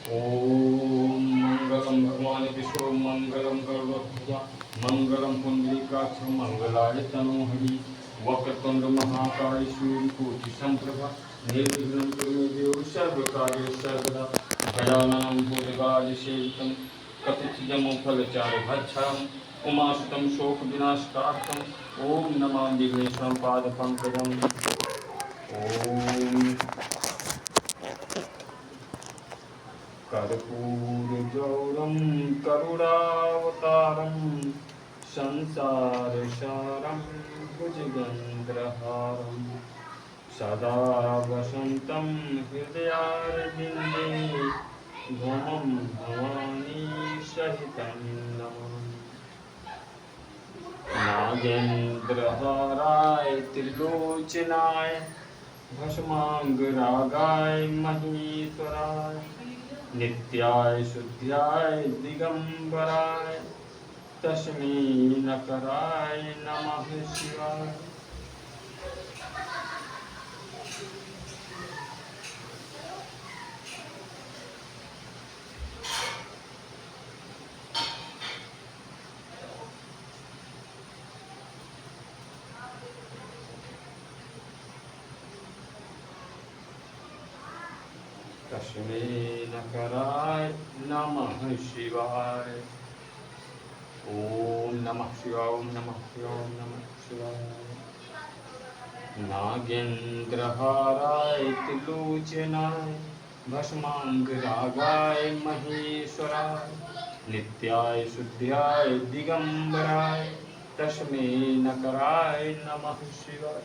ओम मंगलम भगवान विष्णु मंगलम गरुड़ध्वजा मंगलम पुंडरीकाक्ष मंगलाय तनोहरि वक्रतुंड महाकाय सूर्यकोटि संप्रभा निर्विघ्नं कुरु मे देव सर्वकार्येषु सर्वदा गजाननं भूतगादिसेवितं कपित्थजमोफलचारुभक्षणम् उमासुतं शोकविनाशकार्थम् ॐ नमामि विघ्नेश्वरं पादपङ्कजम् ॐ कर्पूरगौरं करुणावतारं संसारसारं भुजगेन्द्रहारं सदा वसन्तं हृदयारविन्दे भवं भवानी सहितं नमामि नागेन्द्रहाराय त्रिलोचनाय भस्मांगरागाय महेश्वराय नित्याय शुद्ध्याय दिगंबराय तस्मै नकराय नमः शिवाय। तस्मै नकराय नमः शिवाय। ओम नमः शिवाय ओम नमः शिवाय ओम नमः शिवाय। नागेन्द्रहाराय त्रिलोचनाय भस्मांगरागाय महेश्वराय नित्याय शुद्ध्याय दिगंबराय तस्मै नकराय नमः शिवाय।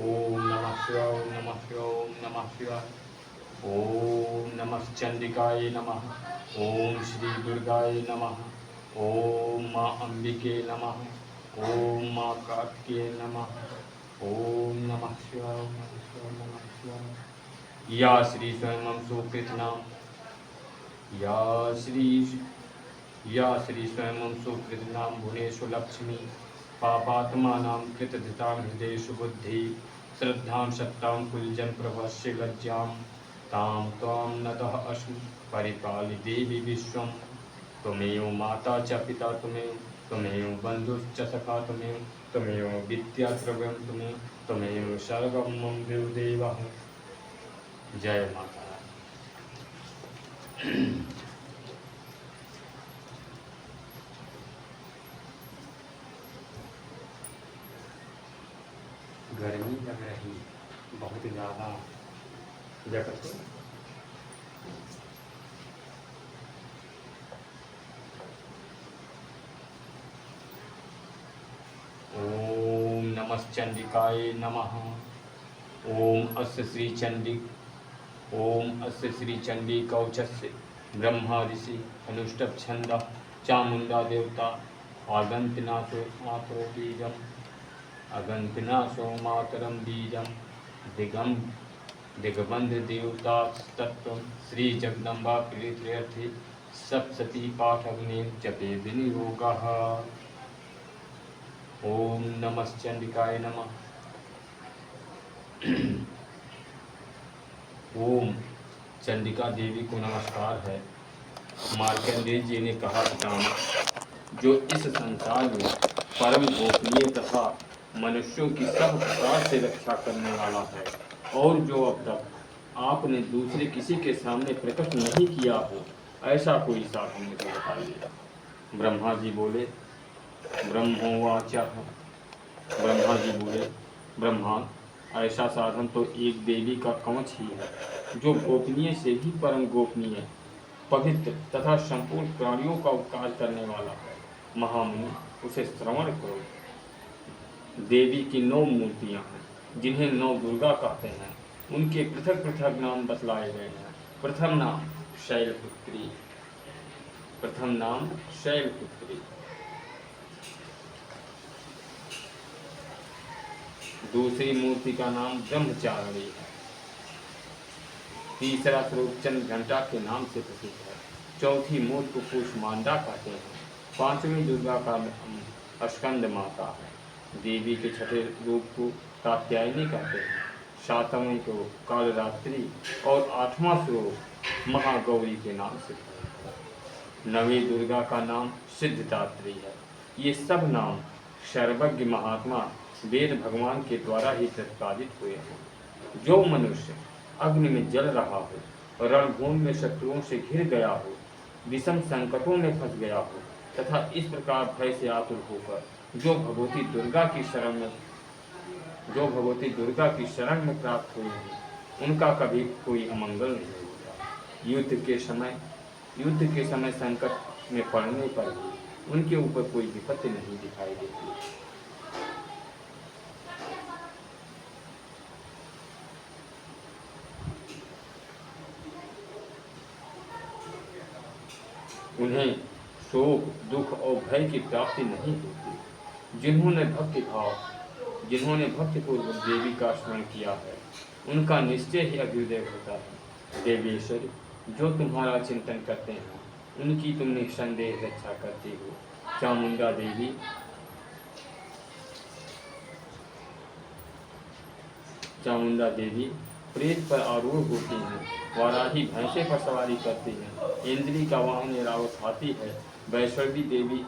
ओम नमः शिवाय ओम नमः शिवाय ओम नमः शिवाय। ओम नमः चंडिकाय नमः। ओम श्री दुर्गाय नमः। ओम माँ अंबिके नमः। ओम माँ कार्तिकेय नमः। ओम नमः शिवाय ओम नमः शिवाय ओम नमः शिवाय। या श्री स्वयं सुकृत नाम या श्री स्वयं सुकृत नाम भुवनेषु लक्ष्मी पापात्मा नाम कृतधितां हृदयेषु बुद्धि श्रद्धां सत्तां कुलजन प्रभस्य लज्जां तां त्वां नतः अस्मि परिपालि देवी विश्वं त्वमेव माता च पिता त्वमेव बन्धुश्च सखा त्वमेव विद्या द्रव्यं त्वमेव सर्वं मम देवदेवः। जय माता। गर्मी लग रही बहुत ज़्यादा जगत। ओम नमश्चंडिकाय नमः। ओम अस्य श्री चंडी कवचस्य ब्रह्मा ऋषि अनुष्टभ छंद चामुंडा देवता अगंतिनाशो मातरम बीजम दिगबंध देवता तत्व श्री जगदम्बा प्रीत्यर्थी सप्तती पाठग्नि जपे विनियोगः। ओम नमश्चंडिकाय नमः। ओम चंडिका देवी को नमस्कार है। मार्कंडेय जी ने कहा, पितामह, जो इस संसार में परम गोपनीय तथा मनुष्यों की सब प्रकार से रक्षा करने वाला है और जो अब तक आपने दूसरे किसी के सामने प्रकट नहीं किया हो, ऐसा कोई साधन मुझे बताइए। ब्रह्मा जी बोले, ब्रह्मा जी बोले, ब्रह्मा, ऐसा साधन तो एक देवी का कवच ही है, जो गोपनीय से भी परम गोपनीय, पवित्र तथा संपूर्ण प्राणियों का उपकार करने वाला है। महामुनि, उसे श्रवण करो। देवी की 9 मूर्तियां हैं, जिन्हें 9 दुर्गा कहते हैं। उनके पृथक पृथक नाम बतलाए गए हैं। प्रथम नाम शैलपुत्री, दूसरी मूर्ति का नाम ब्रह्मचारिणी है। तीसरा स्वरूप चंद्र घंटा के नाम से प्रसिद्ध है। चौथी मूर्ति को कुष्मांडा कहते हैं। पांचवी दुर्गा का स्कंद माता है। देवी के छठे रूप को कात्यायनी कहते हैं। सातवें को कालरात्रि और 8वां स्वरूप महागौरी के नाम से प्रसिद्ध है। नवी दुर्गा का नाम सिद्धदात्री है। ये सब नाम सर्वज्ञ महात्मा वेद भगवान के द्वारा ही प्रतिपादित हुए हैं। जो मनुष्य अग्नि में जल रहा हो, रणभूमि में शत्रुओं से घिर गया हो, विषम संकटों में फंस गया हो तथा इस प्रकार भय से आतुर होकर जो भगवती दुर्गा की शरण में प्राप्त हुए हैं, उनका कभी कोई अमंगल नहीं होता। युद्ध के समय संकट में पड़ने पर भी उनके ऊपर कोई विपत्ति नहीं दिखाई देती। उन्हें शोक, दुख और भय की प्राप्ति नहीं होती। जिन्होंने भक्तिपूर्वक देवी का स्मरण किया है, उनका निश्चय ही अभ्युदय होता है। देवेश्वरी, जो तुम्हारा चिंतन करते हैं, उनकी तुम निसंदेह रक्षा करती हो। चामुंडा देवी प्रेत पर आरूढ़ होती हैं। वाराही भैंसे पर सवारी करती हैं। इंद्री का वाहन ऐरावत हाथी है। वैष्णवी देवी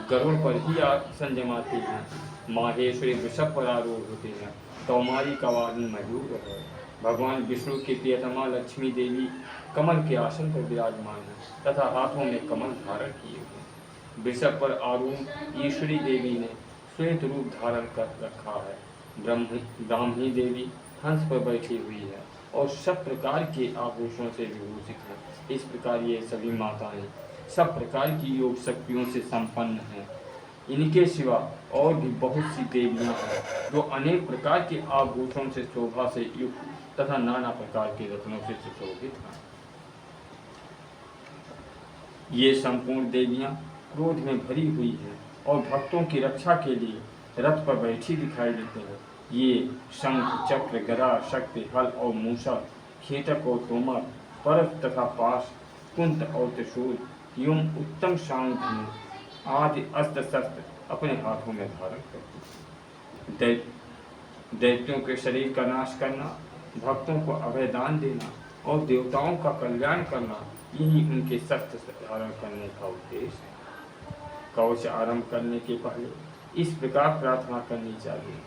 गरुड़ पर ही आसन जमाती हैं। माहेश्वरी वृषभ पर आरूढ़ होती हैं। कौमारी का वाहन मयूर है। भगवान विष्णु की प्रियतमा लक्ष्मी देवी कमल के आसन पर विराजमान है तथा हाथों में कमल धारण किए हुए। वृषभ पर आरूढ़ ईश्वरी देवी ने श्वेत रूप धारण कर रखा है। ब्राह्मी देवी हंस पर बैठी हुई है और सब प्रकार के आभूषणों से विभूषित है। इस प्रकार ये सभी माताएं सब प्रकार की योग शक्तियों से संपन्न हैं। इनके सिवा और भी बहुत सी देवियां हैं जो अनेक प्रकार के आभूषणों से शोभा से युक्त तथा नाना प्रकार के रत्नों से सुशोभित हैं। ये संपूर्ण देवियां क्रोध में भरी हुई हैं और भक्तों की रक्षा के लिए रथ पर बैठी दिखाई देते हैं। ये शंख, चक्र, गदा, शक्ति, हल और मूषक, खेटक और तोमर, परत तथा पाश, कुंत और त्रिशूल एवं उत्तम शांग धनु आदि अस्त्र शस्त्र अपने हाथों में धारण करती हैं। दैत्यों के शरीर का नाश करना, भक्तों को अभयदान देना और देवताओं का कल्याण करना, यही उनके शस्त्र धारण करने का उद्देश्य है। कवच आरंभ करने के पहले इस प्रकार प्रार्थना करनी चाहिए।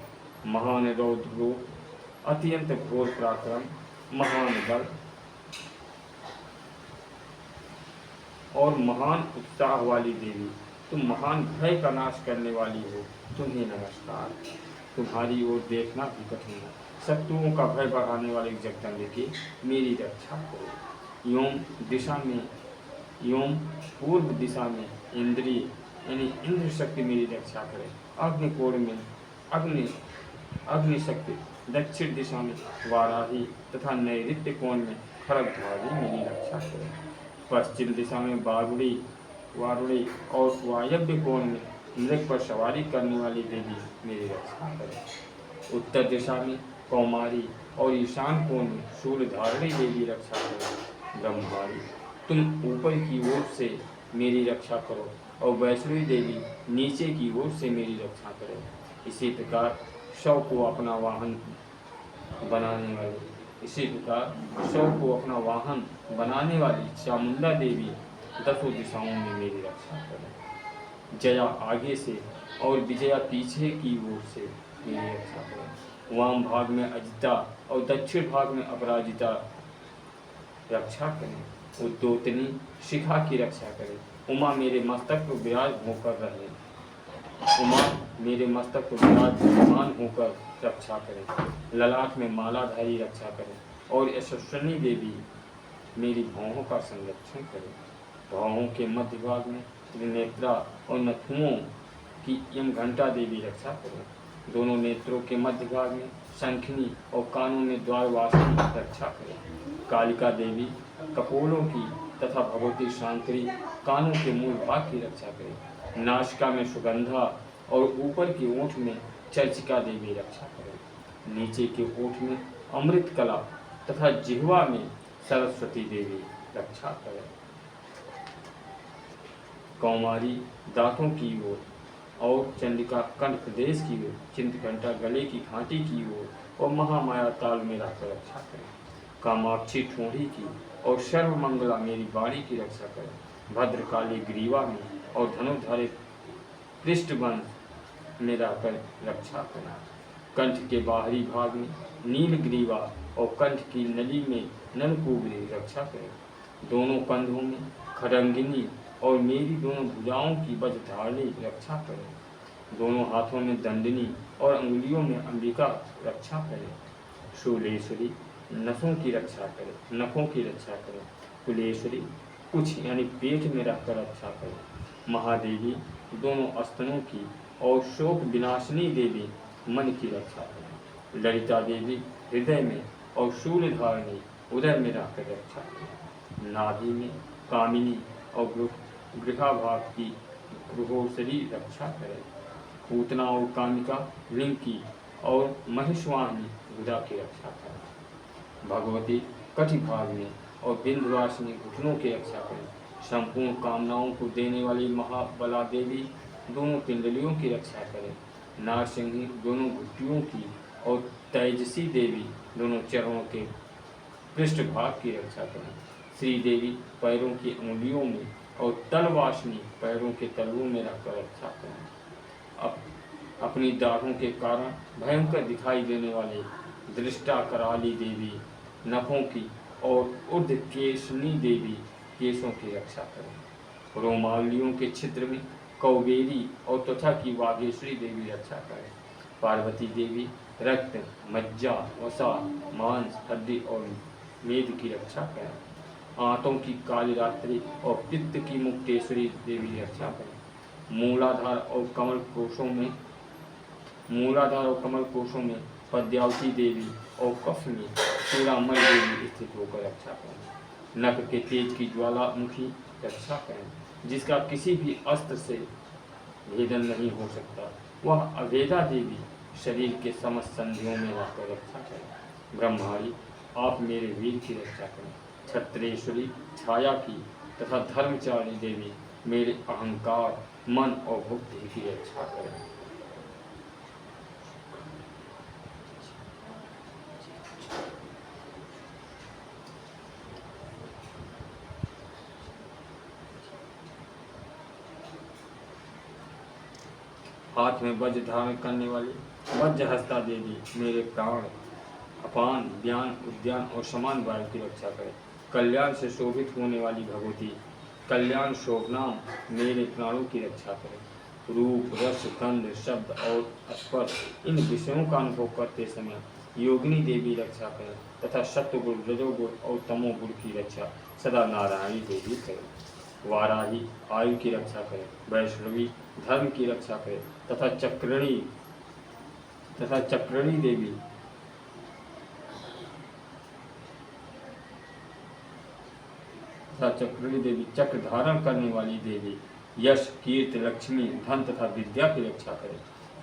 महान रौद्र रूप, अत्यंत घोर पराक्रम, महान बल और महान उत्साह वाली देवी, तुम महान भय का नाश करने वाली हो, तुम्हें नमस्कार। तुम्हारी ओर देखना भी कठिन है। शत्रुओं का भय बढ़ाने वाले जगदम्बे की मेरी रक्षा करो। योम पूर्व दिशा में इंद्री यानी इंद्र शक्ति मेरी रक्षा करे। अग्निकोण में अग्नि शक्ति, दक्षिण दिशा में वाराही तथा नैऋत्य कोण में खरगध्वज मेरी रक्षा करे। पश्चिम दिशा में वारुणी और वायव्य कोण में मृग पर सवारी करने वाली देवी मेरी रक्षा करे। उत्तर दिशा में कौमारी और ईशान कोण में शूलधारिणी देवी रक्षा करे। ब्रह्माणी, तुम ऊपर की ओर से मेरी रक्षा करो और वैष्णवी देवी नीचे की ओर से मेरी रक्षा करो। इसी प्रकार शव को अपना वाहन बनाने वाली चामुंडा देवी दसों दिशाओं में मेरी रक्षा करें। जया आगे से और विजया पीछे की ओर से मेरी रक्षा करें। वाम भाग में अजिता और दक्षिण भाग में अपराजिता रक्षा करें। उद्योतनी शिखा की रक्षा करें। उमा मेरे मस्तक पर विराजमान होकर रक्षा करें। ललाट में मालाधारी रक्षा करें और यशस्विनी देवी मेरी भौहों का संरक्षण करें। भौहों के मध्य भाग में त्रिनेत्रा और नथुओं की यम घंटा देवी रक्षा करें। दोनों नेत्रों के मध्य भाग में शंखिनी और कानों में द्वारवासिनी रक्षा करें। कालिका देवी कपोलों की तथा भगवती शांकरी कानों के मूल भाग की रक्षा करें। नासिका में सुगंधा और ऊपर की ओठ में चर्चिका देवी रक्षा करें। नीचे के ओठ में अमृत कला तथा जिह्वा में सरस्वती देवी रक्षा करें। कौमारी दांतों की ओर और चंडिका कंठ प्रदेश की ओर, चिंतघंटा गले की घाटी की ओर और महामाया ताल में रहकर रक्षा करें। कामाक्षी ठोड़ी की और सर्वमंगला मेरी बाड़ी की रक्षा करे। भद्रकाली ग्रीवा में और धनुधारी पृष्ठबंध में रहकर रक्षा करे। कंठ के बाहरी भाग में नील ग्रीवा और कंठ की नली में नलकुबरी रक्षा करे। दोनों कंधों में खड़ंगिनी और मेरी दोनों भुजाओं की वज्रधारिणी रक्षा करे। दोनों हाथों में दंडनी और अंगुलियों में अंबिका रक्षा करे। शूलेश्वरी नखों की रक्षा करे। कुलेश्वरी कुछ यानी पेट में रखकर रक्षा करे। महादेवी दोनों स्तनों की और शोक विनाशिनी देवी मन की रक्षा करे। ललिता देवी हृदय में और शूलधारिणी उदय में रहकर रक्षा करे। नाभि में कामिनी और गृहाभाग की गृहोसरी रक्षा करे। पूतना और कामिका लिंग की और महिषवाहिनी भुजा की रक्षा करे। भगवती कटिभाग में और बिंदवासिनी घुटनों की रक्षा करें। संपूर्ण कामनाओं को देने वाली महाबला देवी दोनों पिंडलियों की रक्षा करें। नारसिंही दोनों घुटियों की और तेजसी देवी दोनों चरणों के पृष्ठभाग की रक्षा करें। श्रीदेवी पैरों की अंगुलियों में और तलवासिनी पैरों के तलवों में रखकर रक्षा करें। अपनी दाढ़ों के कारण भयंकर दिखाई देने वाले दृष्टा कराली देवी नखों की और ऊर्ध्वकेशनी देवी केशों की रक्षा करें। रोमालियों के छिद्र में कौबेरी और त्वचा की वागेश्वरी देवी रक्षा करें। पार्वती देवी रक्त, मज्जा, वसा, मांस, हड्डी और मेद की रक्षा करें। आंतों की काली रात्रि और पित्त की मुक्तेश्वरी देवी रक्षा करें। मूलाधार और कमल कोशों में पद्यावती देवी और कफ में चूड़ामणि देवी स्थित होकर रक्षा करें। नख के तेज की ज्वालामुखी रक्षा करें, जिसका किसी भी अस्त्र से भेदन नहीं हो सकता। वह अभेदा देवी शरीर के समस्त संधियों में रहकर रक्षा करें। ब्रह्माणी आप मेरे वीर की रक्षा करें। छत्रेश्वरी छाया की तथा धर्मचारी देवी मेरे अहंकार, मन और बुद्धि की रक्षा करें। हाथ में वज्र धारण करने वाली वज्रहस्ता देवी मेरे प्राण, अपान, ज्ञान, उद्यान और समान वायु की रक्षा करे। कल्याण से शोभित होने वाली भगवती कल्याण शोभनाम मेरे प्राणों की रक्षा करे। रूप, रस, गंध, शब्द और स्पर्श इन विषयों का अनुभव करते समय योगिनी देवी रक्षा करें तथा सत्वगुण, रजोगुण और तमोगुण की रक्षा सदा नारायणी देवी करें। वाराही आयु की रक्षा करे। वैष्णवी धर्म की रक्षा करे तथा चक्रणी देवी चक्र धारण करने वाली देवी यश, कीर्ति, लक्ष्मी, धन तथा विद्या की रक्षा करे।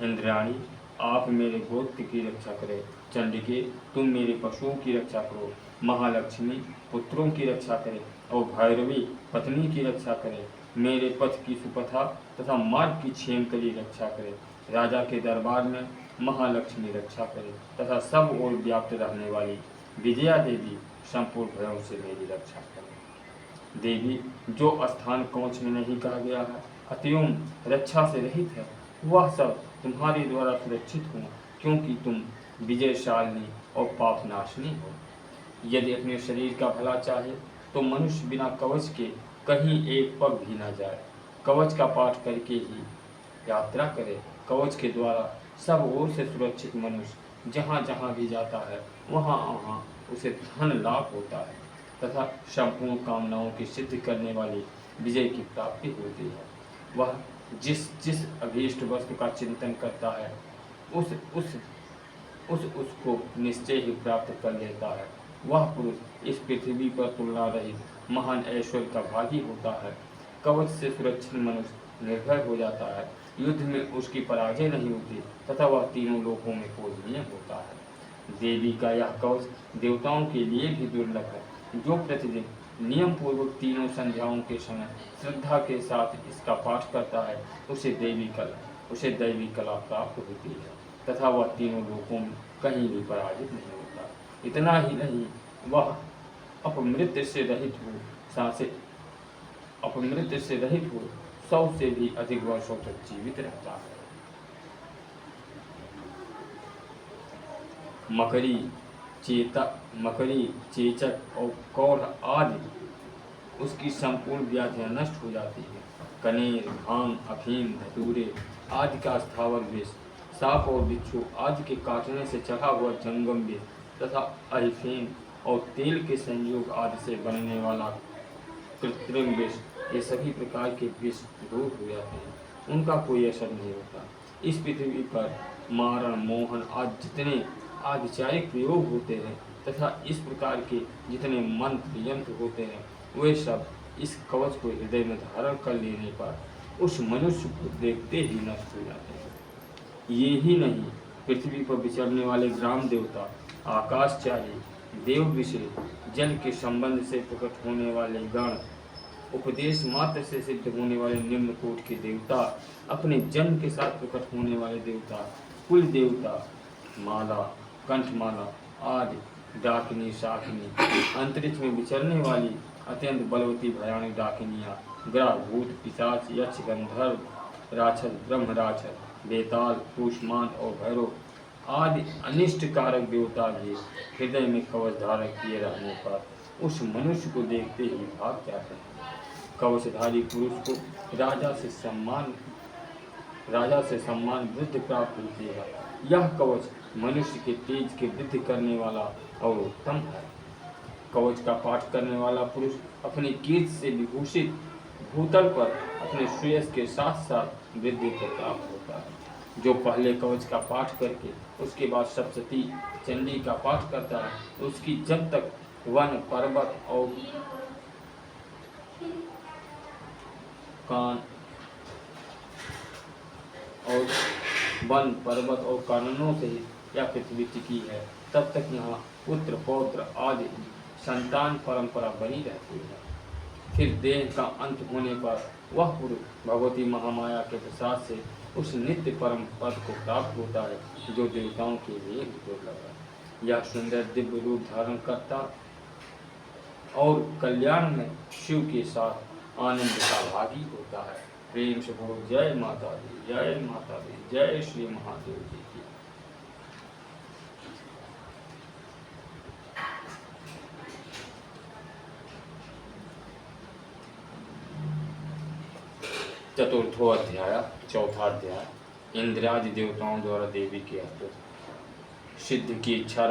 इंद्राणी आप मेरे गोत्र की रक्षा करे। चंडिके तुम मेरे पशुओं की रक्षा करो। महालक्ष्मी पुत्रों की रक्षा करे और भैरवी पत्नी की रक्षा करे। मेरे पथ की सुपथा तथा मार्ग की छेमकली रक्षा करे। राजा के दरबार में महालक्ष्मी रक्षा करे तथा सब ओर व्याप्त रहने वाली विजया देवी संपूर्ण भयों से मेरी रक्षा करे। देवी जो स्थान कवच में नहीं कहा गया है अतएव रक्षा से रहित है, वह सब तुम्हारे द्वारा सुरक्षित हो, क्योंकि तुम विजयशालिनी और पापनाशिनी हो। यदि अपने शरीर का भला चाहे तो मनुष्य बिना कवच के कहीं एक पग भी न जाए। कवच का पाठ करके ही यात्रा करे। कवच के द्वारा सब ओर से सुरक्षित मनुष्य जहाँ जहाँ भी जाता है वहाँ वहाँ उसे धन लाभ होता है तथा संपूर्ण कामनाओं की सिद्ध करने वाली विजय की प्राप्ति होती है। वह जिस अभीष्ट वस्तु का चिंतन करता है उसको निश्चय ही प्राप्त कर लेता है। वह पुरुष इस पृथ्वी पर तुलना रहित महान ऐश्वर्य का भागी होता है। कवच से सुरक्षित मनुष्य निर्भय हो जाता है। युद्ध में उसकी पराजय नहीं होती तथा वह तीनों लोकों में पूजनीय होता है। देवी का यह कवच देवताओं के लिए भी दुर्लभ है। जो प्रतिदिन नियम पूर्वक तीनों संध्याओं के समय श्रद्धा के साथ इसका पाठ करता है उसे दैवी कला प्राप्त होती है तथा वह तीनों लोकों में कहीं भी पराजित नहीं होता। इतना ही नहीं, वह अपमृत्यु से रहित हो, सांसें अपमृत्यु से रहित हो 100 से भी अधिक वर्षों तक जीवित रहता है। मकड़ी, चेचक और कौड़ आदि उसकी संपूर्ण व्याधियां नष्ट हो जाती हैं। कनेर, भांग, अफीम, धतूरे आदि का स्थावर विष, सांप और बिच्छू आदि के काटने से चढ़ा हुआ जंगम विष तथा अहिफेन और तेल के संयोग आदि से बनने वाला कृत्रिम विष, ये सभी प्रकार के विष दूर हो जाते हैं, उनका कोई असर नहीं होता। इस पृथ्वी पर मारण, मोहन आदि जितने आधिचारिक प्रयोग होते हैं तथा इस प्रकार के जितने मंत्र यंत्र होते हैं, वे सब इस कवच को हृदय में धारण कर लेने पर उस मनुष्य को देखते ही नष्ट हो जाते हैं। ये ही नहीं, पृथ्वी पर विचरने वाले ग्राम देवता, आकाशचारी, देव विषय, जल के संबंध से प्रकट होने वाले गण, उपदेश मात्र से सिद्ध होने वाले निम्न कोटि के देवता, अपने जन्म के साथ प्रकट होने वाले देवता, कुल देवता, माला, कंठमाला आदि, डाकिनी, शाकिनी, अंतरिक्ष में विचरने वाली अत्यंत बलवती भयानक डाकिनियाँ, ग्रह, भूत, पिशाच, यक्ष, गंधर्व, राक्षस, ब्रह्म राक्षस, बेताल, कुष्मान और भैरव आदि अनिष्ट कारक देवता भी हृदय में कवच धारण किए रहने पर उस मनुष्य को देखते ही भाग जाते हैं। कवचधारी पुरुष को राजा से सम्मान वृद्धि प्राप्त होती है। यह कवच मनुष्य के तेज के वृद्धि करने वाला और उत्तम है। कवच का पाठ करने वाला पुरुष अपनी कीर्ति से विभूषित भूतल पर अपने श्रेयस के साथ साथ वृद्धि को प्राप्त होता है। जो पहले कवच का पाठ करके उसके बाद सप्तशती चंडी का पाठ करता है, उसकी जब तक वन, पर्वत और काननों से यह पृथ्वी टिकी है, तब तक यहाँ पुत्र, पौत्र आदि संतान परंपरा बनी रहती है। फिर देह का अंत होने पर वह पुरुष भगवती महामाया के प्रसाद से उस नित्य परम पद को प्राप्त होता है, जो देवताओं के लिए दुर्लभ है। यह सुंदर दिव्य रूप धारण करता और कल्याण में शिव के साथ आनंद का भागी होता है। प्रेम से बोलो जय माता दी, जय माता दी, जय श्री महादेव जी की। चतुर्थो अध्याय, चौथा अध्याय, इंद्रादि देवताओं द्वारा देवी के अस्तुत। सिद्ध की इच्छा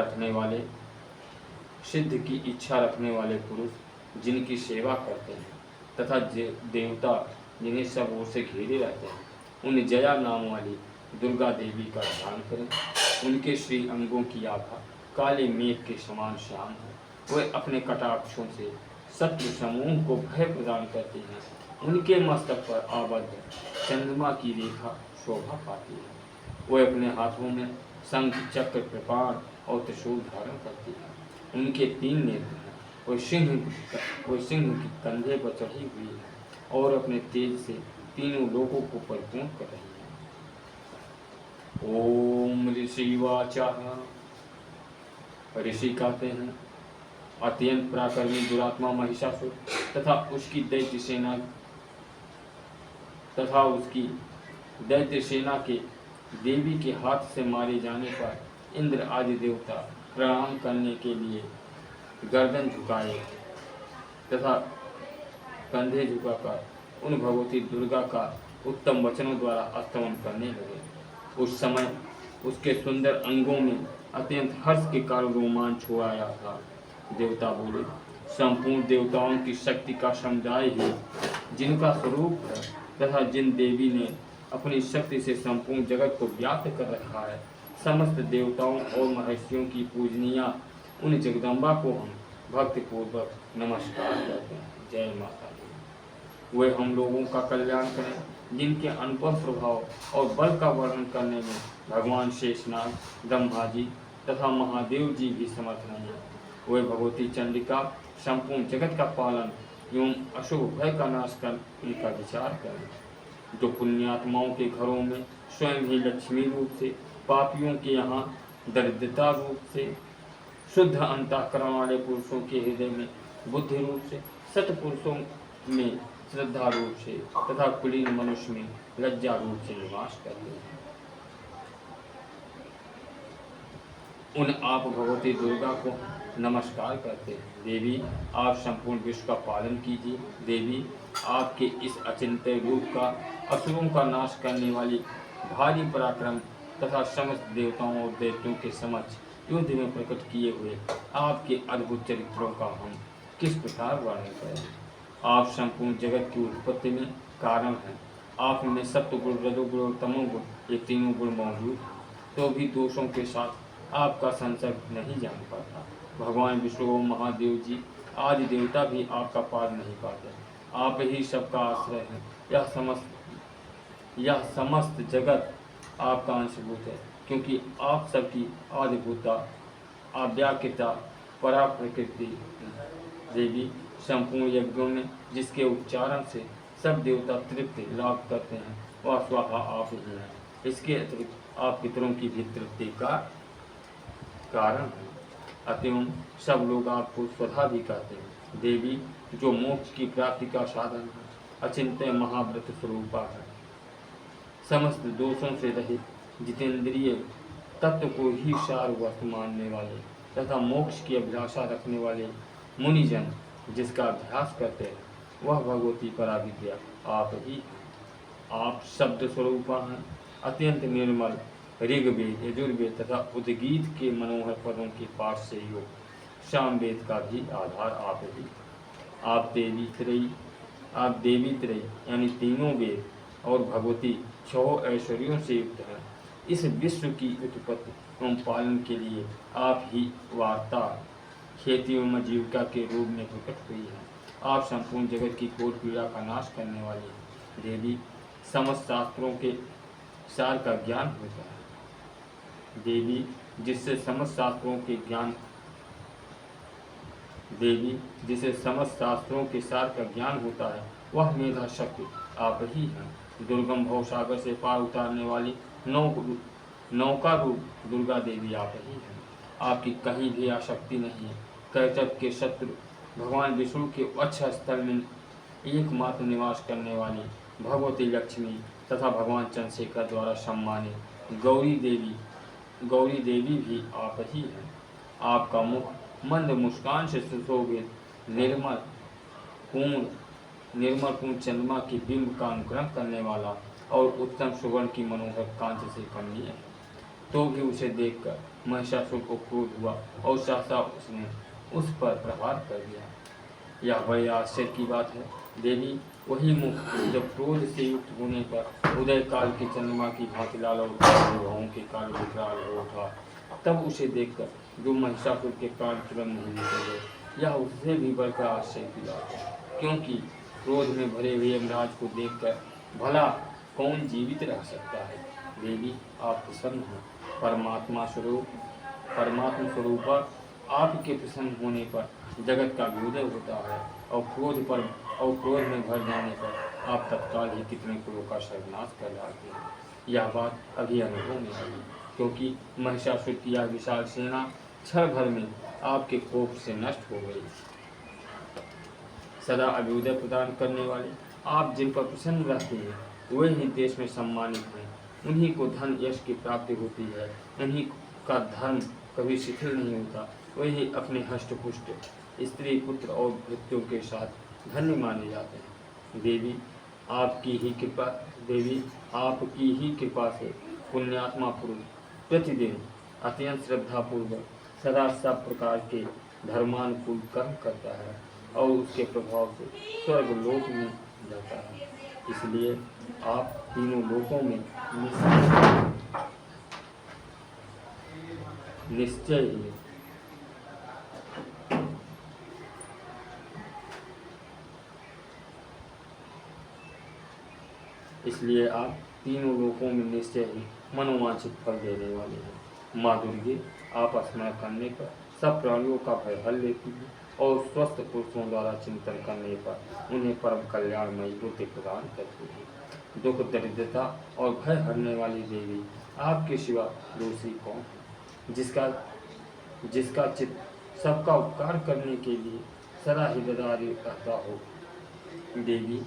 रखने वाले पुरुष जिनकी सेवा करते हैं तथा देवता जिन्हें सब ओर से घेरे रहते हैं, उन जया नाम वाली दुर्गा देवी का ध्यान करें। उनके श्री अंगों की आभा काले मेघ के समान श्याम है। वे अपने कटाक्षों से शत्रु समूह को भय प्रदान करती हैं। उनके मस्तक पर आबद्ध चंद्रमा की रेखा शोभा पाती है। वे अपने हाथों में शंख, चक्र, कृपाण और त्रिशूल धारण करती है। उनके 3 नेत्र हैं। वे सिंह के कंधे पर चढ़ी हुई है और अपने तेज से तीनों लोगों को परिपूर्ण कर रही है। ओम ऋषिवाचाः। ऋषि कहते हैं अत्यंत पराक्रमी दुरात्मा महिषासुर तथा उसकी दैत्य सेना के देवी के हाथ से मारे जाने पर इंद्र आदि देवता प्रणाम करने के लिए गर्दन झुकाए तथा कंधे झुकाकर उन भगवती दुर्गा का उत्तम वचनों द्वारा स्तमन करने लगे। उस समय उसके सुंदर अंगों में अत्यंत हर्ष के कारण रोमांच हो आया था। देवता बोले, संपूर्ण देवताओं की शक्ति का समुदाय ही जिनका स्वरूप है तथा जिन देवी ने अपनी शक्ति से संपूर्ण जगत को व्याप्त कर रखा है, समस्त देवताओं और महर्षियों की पूजनीय उन जगदम्बा को हम भक्तिपूर्वक नमस्कार करते हैं। जय माता दी। वे हम लोगों का कल्याण करें, जिनके अनुपम प्रभाव और बल का वर्णन करने में भगवान शेषनाग, ब्रह्मा जी तथा महादेव जी भी समर्थ नहीं है। वे भगवती चंडिका संपूर्ण जगत का पालन एवं अशुभ भय का नाश कर उनका विचार करें। जो पुण्यात्माओं के घरों में स्वयं ही लक्ष्मी रूप से, पापियों के यहाँ दरिद्रता रूप से शुद्ध अंतःकरण वाले पुरुषों के हृदय में बुद्धि रूप से, सत्पुरुषों में श्रद्धा रूप से तथा कुलीन मनुष्य में लज्जा रूप से निवास करते हैं। उन आप भगवती दुर्गा को नमस्कार करते हैं। देवी, आप संपूर्ण विश्व का पालन कीजिए। देवी, आपके इस अचिंत्य रूप का, असुरों का नाश करने वाली भारी पराक्रम तथा समस्त देवताओं और दैत्यों के समक्ष युद्ध में प्रकट किए हुए आपके अद्भुत चरित्रों का हम किस प्रकार वर्णन करें। आप संपूर्ण जगत की उत्पत्ति में कारण हैं। आप में सत्व गुण, रजोगुण और तमोगुण, ये तीनों गुण मौजूद, तो भी दोषों के साथ आपका संसर्ग नहीं जान पाता। भगवान विष्णु महादेव जी आदि देवता भी आपका पार नहीं पाते। आप ही सबका आश्रय हैं। यह समस्त जगत आपका अंशभूत है, क्योंकि आप सबकी आदिभूता, आव्याकृता, परा प्रकृति। देवी, संपूर्ण यज्ञों में जिसके उच्चारण से सब देवता तृप्ति लाभ करते हैं, वह स्वाहा आप ही हैं। इसके अतिरिक्त आप पितरों की भी तृप्ति का कारण है। अतएव सब लोग आपको स्वधा भी कहते हैं। देवी, जो मोक्ष की प्राप्ति का साधन है, अचिंत्य महाव्रत स्वरूपा है, समस्त दोषों से रहित, जितेंद्रिय, तत्व को ही सार वस्तु मानने वाले तथा मोक्ष की अभिलाषा रखने वाले मुनिजन जिसका अभ्यास करते हैं, वह भगवती पराविद्या आप ही हैं। आप शब्द स्वरूपा हैं, अत्यंत निर्मल, ऋग्वेद, यजुर्वेद तथा उद्गीत के मनोहर पदों के पाठ से योग सामवेद का भी आधार आप ही। आप देवी त्रयी यानी तीनों वेद और भगवती 6 ऐश्वर्यों से युक्त हैं। इस विश्व की उत्पत्ति एवं पालन के लिए आप ही वार्ता, खेती एवं जीविका के रूप में प्रकट हुई है। आप संपूर्ण जगत की कोट पीड़ा का नाश करने वाली हैं। देवी, समस्त शास्त्रों के सार का ज्ञान होता है। देवी, जिससे समस्त शास्त्रों के सार का ज्ञान होता है, वह मेधा शक्ति आप ही हैं। दुर्गम भवसागर से पार उतारने वाली नौका रूप दुर्गा देवी आप ही हैं। आपकी कहीं भी आसक्ति नहीं है। कैटभ के शत्रु भगवान विष्णु के वक्षस्थल में एकमात्र निवास करने वाली भगवती लक्ष्मी तथा भगवान चंद्रशेखर द्वारा सम्मानित गौरी देवी भी आप ही हैं। आपका मुख मंद मुस्कान से सुशोभित निर्मल पूर्ण चंद्रमा के बिंब का अनुग्रह करने वाला और उत्तम सुवर्ण की मनोहर कांति से कमनीय है। तो भी उसे देखकर महिषासुर को क्रोध हुआ और सहसा उसने उस पर प्रहार कर दिया। यह बड़े आश्चर्य की बात है। देवी, वही मुख जब क्रोध से युक्त होने पर उदय काल के चंद्रमा की भांति लाल और भवों के काल विकराल हो उठा, तब उसे देखकर जो महिषासुर के प्राण तुरंत नहीं निकल गए, यह उससे भी बढ़कर आश्चर्य की बात है। क्योंकि क्रोध में भरे हुए यमराज को देखकर भला कौन जीवित रह सकता है। देवी, आप प्रसन्न हैं। परमात्मा स्वरूप आपके प्रसन्न होने पर जगत का विउदय होता है और क्रोध में भर जाने पर आप तत्काल ही कितने कुलों का सर्वनाश कर डालते हैं। यह बात अभी अनुभव में आई, क्योंकि महिषासुर की यह विशाल सेना क्षण भर में आपके कोप से नष्ट हो गई। सदा अभ्युदय प्रदान करने वाले आप जिन पर प्रसन्न रहते हैं, वे ही देश में सम्मानित हैं। उन्हीं को धन यश की प्राप्ति होती है। उन्हीं का धर्म कभी शिथिल नहीं होता। वही अपने हष्टपुष्ट स्त्री, पुत्र और भृत्यों के साथ धन्य माने जाते हैं। देवी, आपकी ही कृपा से पुण्यात्मा पुरुष प्रतिदिन अत्यंत श्रद्धापूर्वक सदा सब प्रकार के धर्मानुकूल कर्म करता है और उसके प्रभाव से स्वर्ग लोक में जाता है। इसलिए आप तीनों लोकों में निश्चय ही मनोवांछित फल देने वाले हैं। माँ दुर्गे, आप स्मरण करने पर सब प्राणियों का भय हल लेती है और स्वस्थ पुरुषों द्वारा चिंतन करने पर उन्हें परम कल्याणमयी बुद्धि प्रदान करती है। दुख, दरिद्रता और भय हरने वाली देवी, आपके सिवा दूसरी कौन है जिसका चित्त सबका उपकार करने के लिए सदा हितधारी रहता हो। देवी,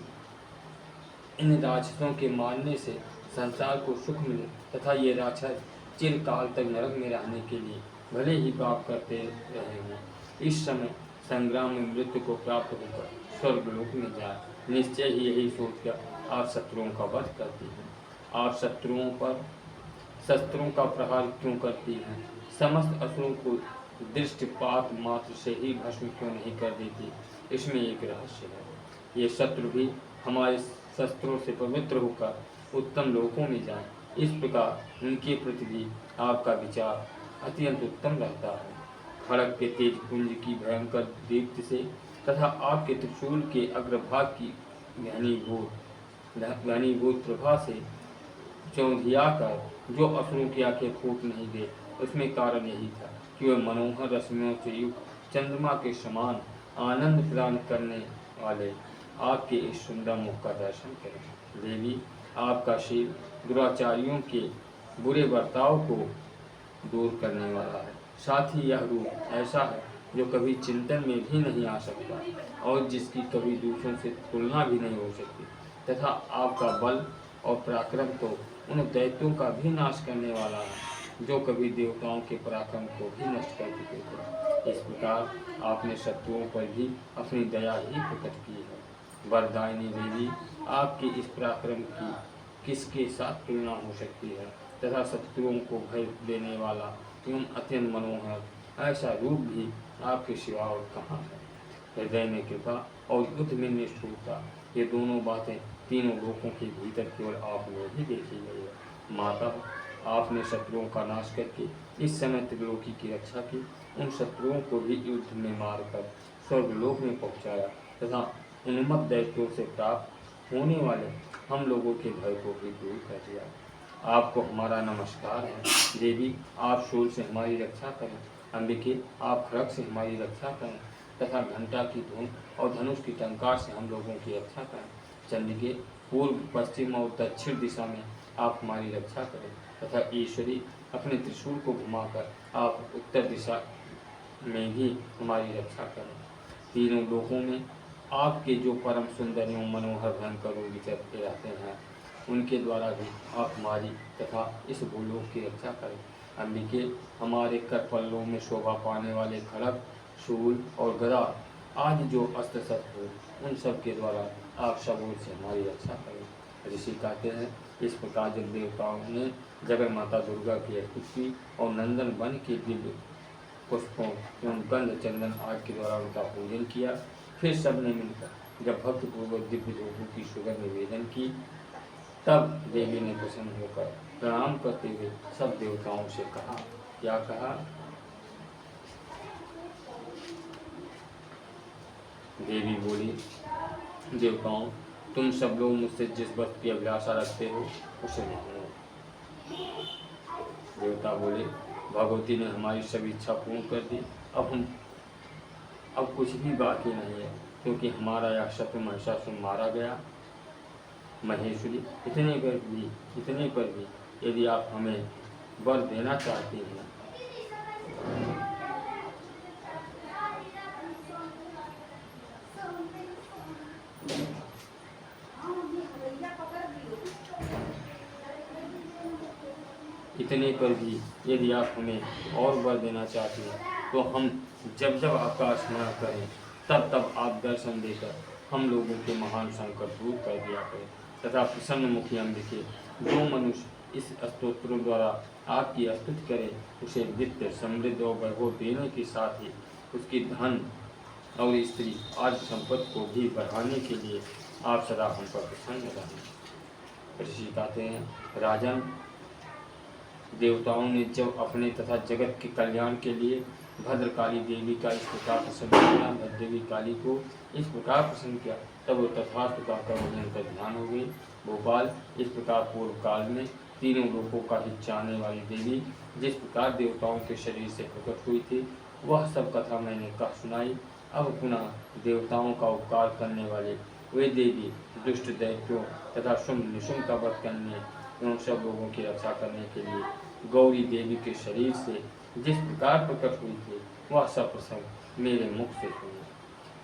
इन राक्षसों के मारने से संसार को सुख मिले तथा ये राक्षस चिरकाल तक नरक में रहने के लिए भले ही पाप करते रहे हों, इस समय संग्राम में मृत्यु को प्राप्त होकर स्वर्गलोक में जाए। निश्चय ही यही सोचकर आप शत्रुओं का वध करती हैं। आप शत्रुओं पर शस्त्रों का प्रहार क्यों करती हैं? समस्त असुरों को दृष्टिपात मात्र से ही भस्म क्यों नहीं कर देती? इसमें एक रहस्य है। ये शत्रु भी हमारे शस्त्रों से पवित्र होकर उत्तम लोकों में जाएं। इस प्रकार उनके प्रति भी आपका विचार अत्यंत उत्तम रहता है। खड़ग के तेज पुंज की भयंकर दीप्ति से तथा आपके त्रिशूल के अग्रभाग की घनीभूत प्रभा से चौंधिया कर जो असुरों की आंखें फूट नहीं गए, उसमें कारण यही था कि वे मनोहर रश्मियों से युक्त चंद्रमा के समान आनंद प्रदान करने वाले आपके इस सुंदर मुख का दर्शन करें। देवी, आपका शील दुराचारियों के बुरे बर्ताव को दूर करने वाला है। साथ ही यह रूप ऐसा है जो कभी चिंतन में भी नहीं आ सकता और जिसकी कभी दूसरों से तुलना भी नहीं हो सकती, तथा आपका बल और पराक्रम तो उन दैत्यों का भी नाश करने वाला है जो कभी देवताओं के पराक्रम को भी नष्ट कर चुके थे। इस प्रकार आपने शत्रुओं पर भी अपनी दया ही प्रकट की है। वरदायिनी देवी, आपके इस पराक्रम की किसके साथ तुलना हो सकती है तथा शत्रुओं को भय देने वाला एवं अत्यंत मनोहर ऐसा रूप भी आपके सिवा और कहाँ है। हृदय में कृपा और युद्ध में निष्ठुरता, ये दोनों बातें तीनों लोकों के भीतर केवल आप में ही देखी गई है। माता, आपने शत्रुओं का नाश करके इस समय त्रिलोकी की रक्षा की। उन शत्रुओं को भी युद्ध में मारकर स्वर्गलोक में पहुंचाया तथा उन्मत्त दैत्यों से प्राप्त होने वाले हम लोगों के भय को भी दूर कर दिया। आपको हमारा नमस्कार है। देवी, आप शूल से हमारी रक्षा करें। अंबिके, आप खड़ग से हमारी रक्षा करें तथा घंटा की धुन और धनुष की टंकार से हम लोगों की रक्षा करें। चंडिके, पूर्व पश्चिम और दक्षिण दिशा में आप हमारी रक्षा करें तथा ईश्वरी, अपने त्रिशूल को घुमाकर आप उत्तर दिशा में भी हमारी रक्षा करें। तीनों लोकों में आपके जो परम सुंदर एवं मनोहर भयंकर रूप विचरते रहते हैं, उनके द्वारा भी आप हमारी तथा इस भूलोक की रक्षा करें। अंबिके, हमारे कर पल्लों में शोभा पाने वाले खड़ग, शूल और गदा आदि जो अस्त्र शस्त्र हो, उन सब के द्वारा आप सब ओर से हमारी रक्षा करें। ऋषि कहते हैं, इस प्रकार जब देवताओं ने जगत माता दुर्गा की स्तुति की और नंदन वन के दिव्य पुष्पों एवं गंध चंदन आदि के द्वारा उनका पूजन किया, फिर सबने मिलकर जब भक्तिपूर्वक दिव्य धूपों की सुगंध निवेदन की, तब देवी ने प्रसन्न होकर प्रणाम करते हुए सब देवताओं से कहा। क्या कहा? देवी बोली, देवताओं, तुम सब लोग मुझसे जिस वस्तु की अभिलाषा रखते हो उसे मांगो। देवता बोले, भगवती ने हमारी सभी इच्छा पूर्ण कर दी। अब कुछ भी बाकी नहीं है, क्योंकि हमारा यह शत्रु महिषासुर मारा गया। महेश्वरी, इतने पर भी यदि आप हमें वर देना चाहती हैं और वर देना चाहती हैं, तो हम जब जब आपका स्मरण करें तब तब आप दर्शन देकर हम लोगों के महान संकट दूर कर दिया करें तथा प्रसन्न मुखी अंबिके, जो मनुष्य इस स्तोत्र द्वारा आपकी स्तुति करे उसे वित्त, समृद्धि और वैभव देने के साथ ही उसकी धन और स्त्री आदि संपत्ति को भी बढ़ाने के लिए आप सदा हम पर प्रसन्न रहें। ऋषि कहते हैं, राजन, देवताओं ने जब अपने तथा जगत के कल्याण के लिए भद्रकाली देवी का इस प्रकार प्रसन्न किया, भद्रदेवी काली को इस प्रकार प्रसन्न किया, तब वो तथास्तु कहकर उनका ध्यान हो गई। भोपाल, इस प्रकार पूर्व काल में तीनों लोकों का हित चाहने वाली देवी जिस प्रकार देवताओं के शरीर से प्रकट हुई थी, वह सब कथा मैंने कह सुनाई। अब पुनः देवताओं का उपकार करने वाले वे देवी दुष्ट दैत्यों तथा शुंभ निशुंभ का वध करने एवं सब लोगों की रक्षा करने के लिए गौरी देवी के शरीर से जिस प्रकार प्रकट हुई थी वह सब प्रसंग मेरे मुख से सुनिए,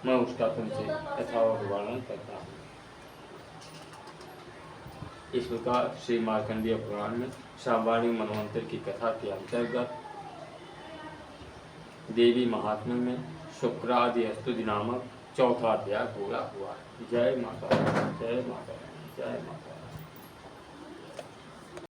मैं उसका तुमसे यथावत वर्णन करता हूँ। इस प्रकार श्री मार्कंडेय पुराण में शांवाणी मनवंतर की कथा के अंतर्गत देवी महात्म्य में शुक्रादि स्तुति नामक चौथा अध्याय पूरा हुआ। जय माता दी, जय माता दी, जय माता दी।